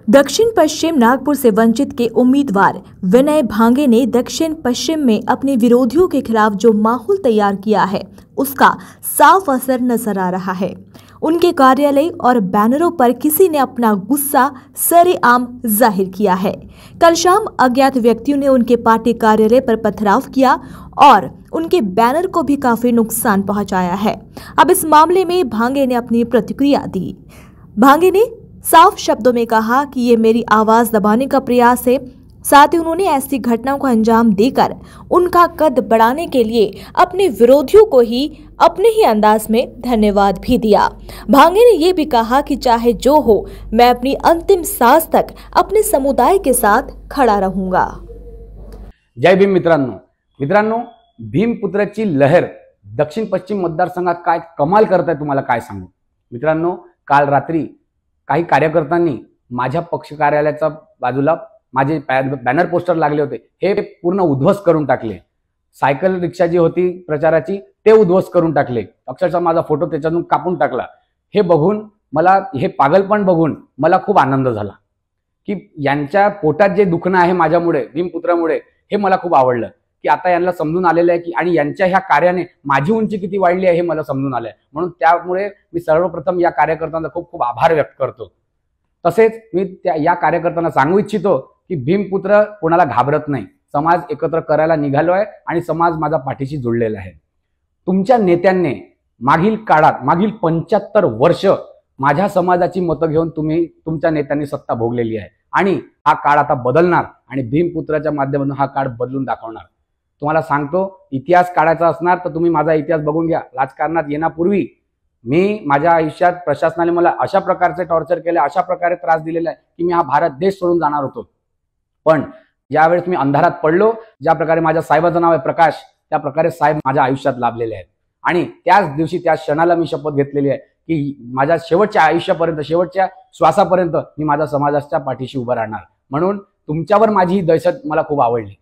दक्षिण पश्चिम नागपुर से वंचित के उम्मीदवार विनय भांगे ने दक्षिण पश्चिम में अपने विरोधियों के खिलाफ जो माहौल तैयार किया है उसका साफ असर नजर आ रहा है। उनके कार्यालय और बैनरों पर किसी ने अपना गुस्सा सरेआम जाहिर किया है। कल शाम अज्ञात व्यक्तियों ने उनके पार्टी कार्यालय पर पथराव किया और उनके बैनर को भी काफी नुकसान पहुंचाया है। अब इस मामले में भांगे ने अपनी प्रतिक्रिया दी। भांगे ने साफ शब्दों में कहा कि ये मेरी आवाज दबाने का प्रयास है। साथ ही उन्होंने ऐसी घटनाओं को अंजाम देकर उनका कद बढ़ाने के लिए अपने विरोधियों को ही अपने ही अंदाज में धन्यवाद भी दिया। भांगे ने यह भी कहा कि चाहे जो हो, मैं अपनी अंतिम सांस तक अपने समुदाय के साथ खड़ा रहूंगा। जय भीम मित्रांनो, भीमपुत्राची लहर दक्षिण पश्चिम मतदारसंघात काय कमाल करताय तुम्हाला काय सांगू। मित्रांनो, काल रात्री काही कार्यकर्त्यांनी माझ्या पक्ष कार्यालयाच्या बाजूला माझे बॅनर पोस्टर लागले होते, हे पूर्ण उद्ध्वस्त करून टाकले। सायकल रिक्षा जी होती प्रचाराची ते उद्ध्वस्त करून टाकले। अक्षरशः माझा फोटो त्याच्यातून कापून टाकला। हे बघून मला, हे पागलपण बघून मला खूप आनंद झाला की यांच्या पोटात जे दुखणं आहे माझ्यामुळे, भीमपुत्रामुळे, हे मला खूप आवडलं की आता यांना समजून आलेलं आहे की आणि यांच्या ह्या कार्याने माझी उंची किती वाढली आहे हे मला समजून आलंय। म्हणून त्यामुळे मी सर्वप्रथम या कार्यकर्त्यांचा खूप खूप आभार व्यक्त करतो। तसेच मी या कार्यकर्त्यांना सांगू इच्छितो की भीमपुत्र कोणाला घाबरत नाही, समाज एकत्र करायला निघालोय आणि समाज माझा पाठीशी जोडलेला आहे। तुमच्या नेत्यांनी मागील काळात, मागील 75 वर्ष माझ्या समाजाची मतं घेऊन तुमच्या नेत्यांनी सत्ता भोगलेली आहे आणि हा काळ आता बदलणार आणि भीमपुत्राच्या माध्यमातून हा काळ बदलून दाखवणार। तुम्हाला सांगतो, इतिहास काढायचा असणार तर तुम्ही माझा इतिहास बघून घ्या। राजकारणात येण्यापूर्वी मी माझ्या आयुष्यात प्रशासनाने मला अशा प्रकारचे टॉर्चर केले, अशा प्रकारे त्रास दिलेला आहे की मी हा भारत देश सोडून जाणार होतो। पण ज्यावेळेस मी अंधारात पडलो, ज्या प्रकारे माझ्या साहेबाचं नाव आहे प्रकाश, त्या प्रकारे साहेब माझ्या आयुष्यात लाभलेले आहेत आणि त्याच दिवशी, त्या क्षणाला मी शपथ घेतलेली आहे की माझ्या शेवटच्या आयुष्यापर्यंत, शेवटच्या श्वासापर्यंत मी माझ्या समाजाच्या पाठीशी उभं राहणार। म्हणून तुमच्यावर माझी ही दहशत मला खूप आवडली।